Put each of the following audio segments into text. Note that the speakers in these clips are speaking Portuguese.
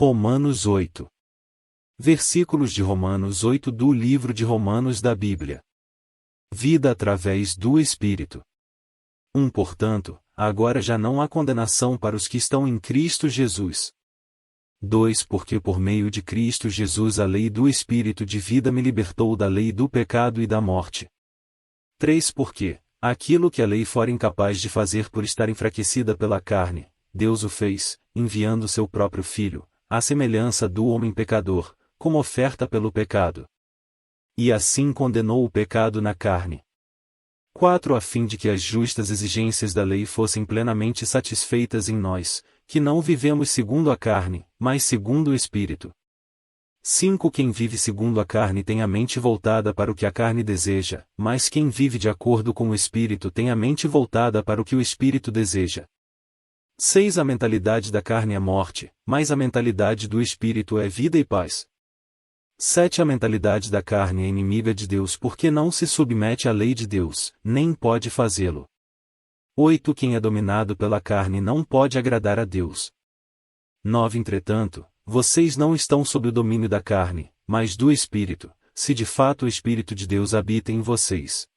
Romanos 8. Versículos de Romanos 8 do livro de Romanos da Bíblia. Vida através do Espírito. 1. Portanto, agora já não há condenação para os que estão em Cristo Jesus. 2. Porque por meio de Cristo Jesus a lei do Espírito de vida me libertou da lei do pecado e da morte. 3. Porque, aquilo que a lei fora incapaz de fazer por estar enfraquecida pela carne, Deus o fez, enviando seu próprio Filho, à semelhança do homem pecador, como oferta pelo pecado. E assim condenou o pecado na carne. 4. A fim de que as justas exigências da lei fossem plenamente satisfeitas em nós, que não vivemos segundo a carne, mas segundo o Espírito. 5. Quem vive segundo a carne tem a mente voltada para o que a carne deseja, mas quem vive de acordo com o Espírito tem a mente voltada para o que o Espírito deseja. 6. A mentalidade da carne é morte, mas a mentalidade do Espírito é vida e paz. 7. A mentalidade da carne é inimiga de Deus porque não se submete à lei de Deus, nem pode fazê-lo. 8. Quem é dominado pela carne não pode agradar a Deus. 9. Entretanto, vocês não estão sob o domínio da carne, mas do Espírito, se de fato o Espírito de Deus habita em vocês.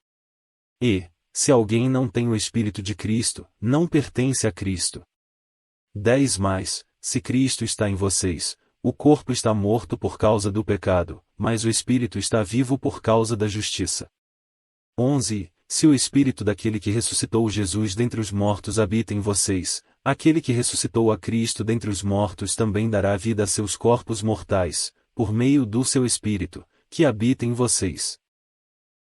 E, se alguém não tem o Espírito de Cristo, não pertence a Cristo. 10. Mas, se Cristo está em vocês, o corpo está morto por causa do pecado, mas o Espírito está vivo por causa da justiça. 11. Se o Espírito daquele que ressuscitou Jesus dentre os mortos habita em vocês, aquele que ressuscitou a Cristo dentre os mortos também dará vida a seus corpos mortais, por meio do seu Espírito, que habita em vocês.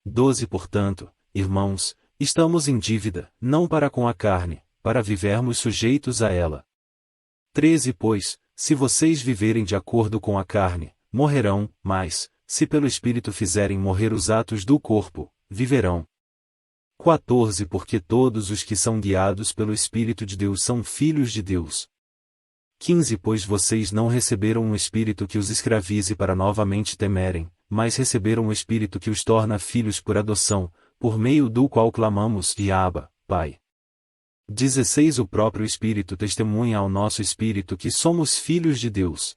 12. Portanto, irmãos, estamos em dívida, não para com a carne, para vivermos sujeitos a ela. 13. Pois, se vocês viverem de acordo com a carne, morrerão, mas, se pelo Espírito fizerem morrer os atos do corpo, viverão. 14. Porque todos os que são guiados pelo Espírito de Deus são filhos de Deus. 15. Pois vocês não receberam um espírito que os escravize para novamente temerem, mas receberam um espírito que os torna filhos por adoção, por meio do qual clamamos, Abba, Pai. 16. O próprio Espírito testemunha ao nosso espírito que somos filhos de Deus.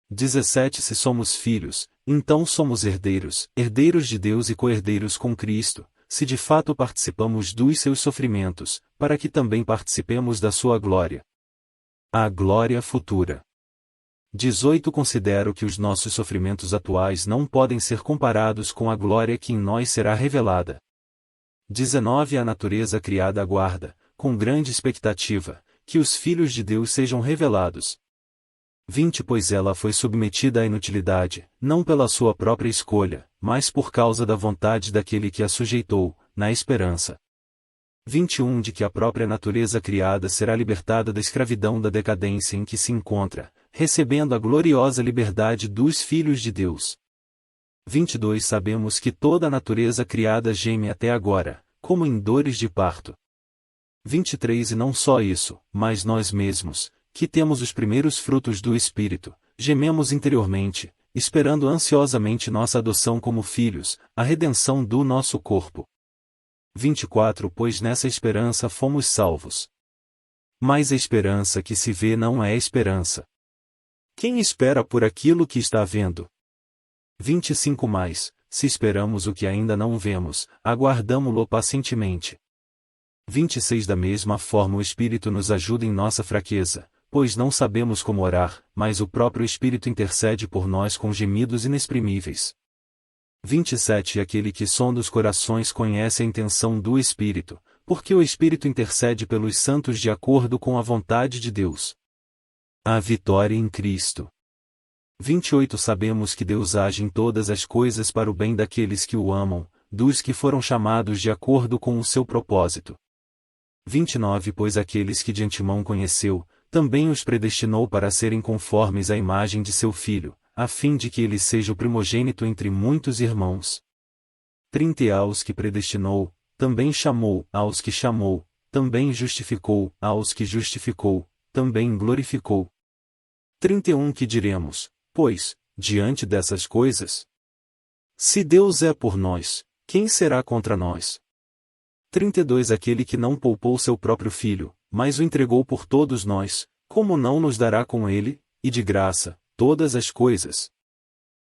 17. Se somos filhos, então somos herdeiros, herdeiros de Deus e co-herdeiros com Cristo, se de fato participamos dos seus sofrimentos, para que também participemos da sua glória. A glória futura. 18. Considero que os nossos sofrimentos atuais não podem ser comparados com a glória que em nós será revelada. 19. A natureza criada aguarda, com grande expectativa, que os filhos de Deus sejam revelados. 20. Pois ela foi submetida à inutilidade, não pela sua própria escolha, mas por causa da vontade daquele que a sujeitou, na esperança. 21. De que a própria natureza criada será libertada da escravidão da decadência em que se encontra, recebendo a gloriosa liberdade dos filhos de Deus. 22. Sabemos que toda a natureza criada geme até agora, como em dores de parto. 23. E não só isso, mas nós mesmos, que temos os primeiros frutos do Espírito, gememos interiormente, esperando ansiosamente nossa adoção como filhos, a redenção do nosso corpo. 24. Pois nessa esperança fomos salvos. Mas a esperança que se vê não é esperança. Quem espera por aquilo que está vendo? 25. Mas, se esperamos o que ainda não vemos, aguardamo-lo pacientemente. 26. Da mesma forma o Espírito nos ajuda em nossa fraqueza, pois não sabemos como orar, mas o próprio Espírito intercede por nós com gemidos inexprimíveis. 27. Aquele que sonda os corações conhece a intenção do Espírito, porque o Espírito intercede pelos santos de acordo com a vontade de Deus. A vitória em Cristo. 28. Sabemos que Deus age em todas as coisas para o bem daqueles que o amam, dos que foram chamados de acordo com o seu propósito. 29. Pois aqueles que de antemão conheceu, também os predestinou para serem conformes à imagem de seu Filho, a fim de que ele seja o primogênito entre muitos irmãos. 30. Aos que predestinou, também chamou, aos que chamou, também justificou, aos que justificou, também glorificou. 31. Que diremos, pois, diante dessas coisas? Se Deus é por nós, quem será contra nós? 32. Aquele que não poupou seu próprio filho, mas o entregou por todos nós, como não nos dará com ele, e de graça, todas as coisas.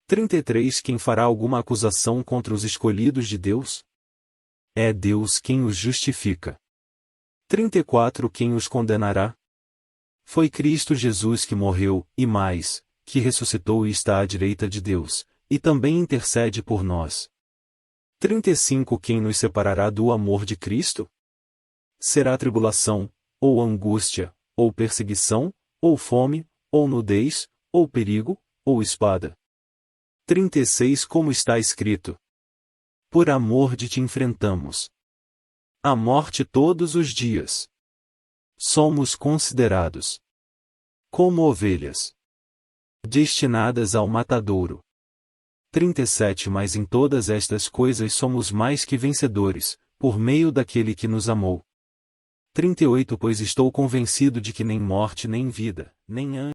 33 Quem fará alguma acusação contra os escolhidos de Deus? É Deus quem os justifica. 34 Quem os condenará? Foi Cristo Jesus que morreu, e mais, que ressuscitou e está à direita de Deus, e também intercede por nós. 35 Quem nos separará do amor de Cristo? Será tribulação, ou angústia, ou perseguição, ou fome, ou nudez, ou perigo, ou espada. 36 Como está escrito: por amor de ti enfrentamos a morte todos os dias. Somos considerados como ovelhas destinadas ao matadouro. 37 Mas em todas estas coisas somos mais que vencedores, por meio daquele que nos amou. 38 Pois estou convencido de que nem morte nem vida, nem anjos,